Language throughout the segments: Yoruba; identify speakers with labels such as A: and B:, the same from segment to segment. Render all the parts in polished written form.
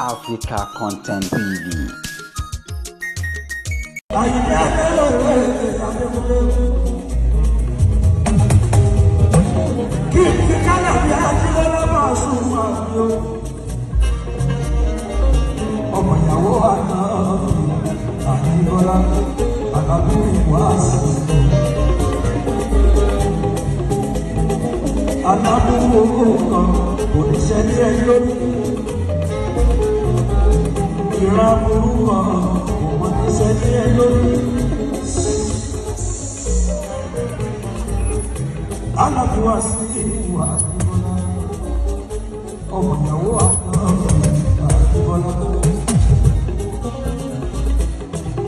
A: Africa Content TV.
B: Ọmọ ìyàwó àná àdìbọ́lá alábùkún wá sí alábùkún kan kò ní sẹ́ni ẹ̀ lórí ìran burú kan kò ní sẹ́ni ẹ̀ lórí alábùkún wá sí ìwà àdìbọ́lá ọmọ ìyàwó àná àdìbọ́lá.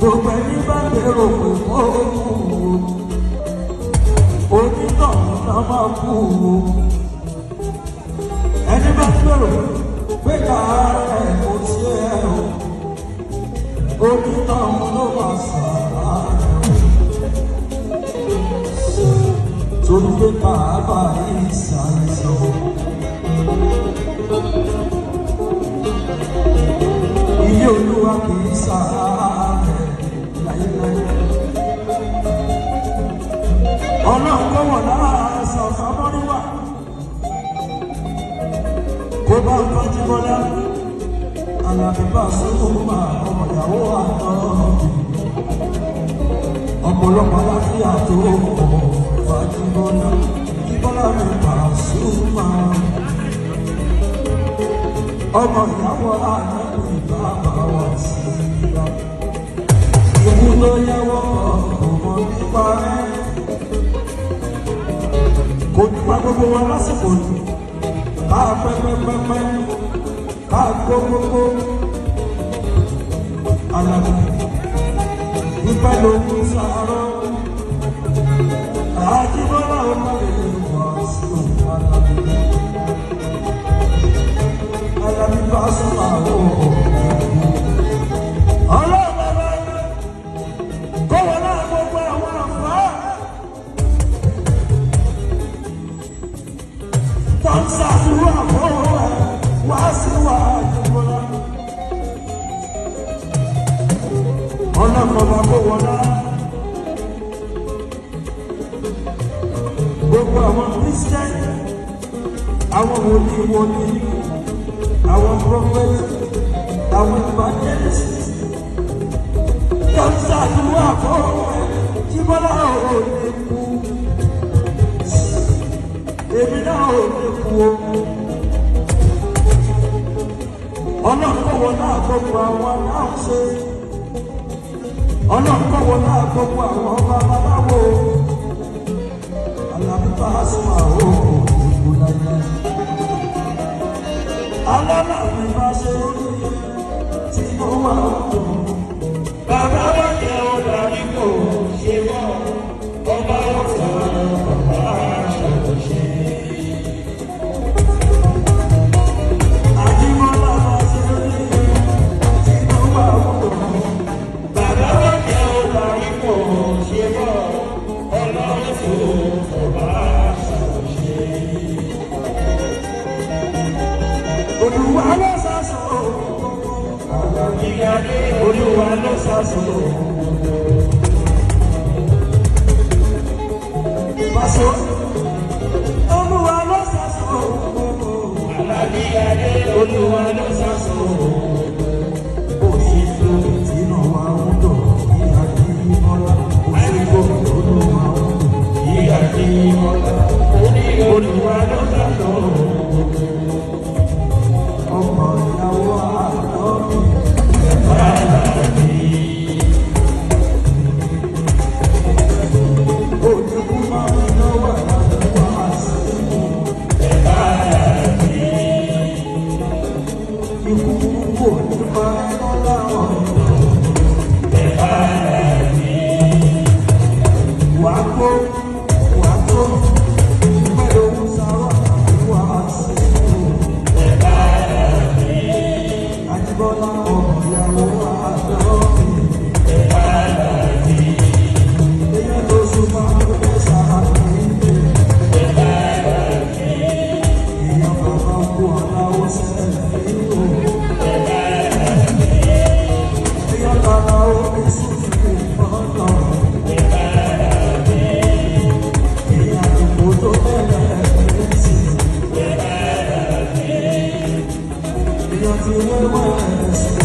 B: Gbogbo ẹni bá lérò pé ó kú o, onítọ̀hún náà máa kú o. Ẹni bá lérò pé káàárẹ̀ kò ṣe é o, onítọ̀hún ló máa ṣàárẹ̀ o. Torí pé bàbá yìí ṣàìsàn. Ilé Olúwa kì í ṣàárẹ̀. Ọlọ́run kó wọ̀ lára ṣàfà mọ́ríwá kó bá ń tọ́jú bọ́lá Àlàbí Pasuma ọmọ ìyàwó àná ọ̀pọ̀lọpọ̀ aláfíà tó fàájú bọ́lá kí bọ́lá mi Pasuma ọmọ ìyàwó àná ìgbà bá wà sí ìyá. Ikú ló yẹwọ́ ọmọ nípa rẹ̀. Kò nípa gbogbo wa lásìkò yìí. Ká pẹ́pẹ́pẹ́pẹ́, ká gbogbogbò. Àlàbí ìpẹ́ ló ń sàárọ̀. Àjíbọ́lá ọmọ rẹ̀ wá sí òun Àlàbí. Àlàbí Pasuma òun. Gbogbo àwọn Christian, àwọn wòlíì, àwọn prophet, àwọn evangelist, yóò ṣàdúrà fún kí Bọ́lá ò lè kú, èmi náà ò lè kú o. Ọlọ́kọ̀wọ́ náà gbogbo àwọn aláṣẹ, ọlọ́kọ̀wọ́ náà gbogbo àwọn babaláwo. Àlàbí Pasuma òkú ìlú láyé. Alálàbí bá ṣe rí tí mo wà tó. Bàbá bá jẹ́ ọ̀dàrí kò ṣe mọ́, ọba ọ̀sán bàbá àṣàkó ṣe. Àjímọ́lá bá ṣe rí tí mo wà tó. Bàbá bá jẹ́ ọ̀dàrí kò ṣe mọ́, ọba ọ̀sán bàbá àṣàkó ṣe. Olúwa ló ṣàṣọ, Olúwa ló ṣàṣọ. Pàṣọ, Olúwa ló ṣàṣọ. Olúwa ló ṣàṣọ. Òṣìṣẹ́ ìtìnà wa ń dọ̀ ní Àjíbọ́lá. Òṣìṣẹ́ Olúwa ń dọ̀ ní Àjíbọ́lá. Olúwa ló ṣàṣọ. Ọmọ ìyàwó àná Àlàbí. Òjòkú máa ń lọ́wọ́ àlàbí wá sí Àlàbí. Ikú kò ní pa lọ́la ọ̀nà Àlàbí. Wàá kó pẹ̀lú òun sáwọ́. èèyàn ti wẹ́wẹ́ ẹ̀sìn.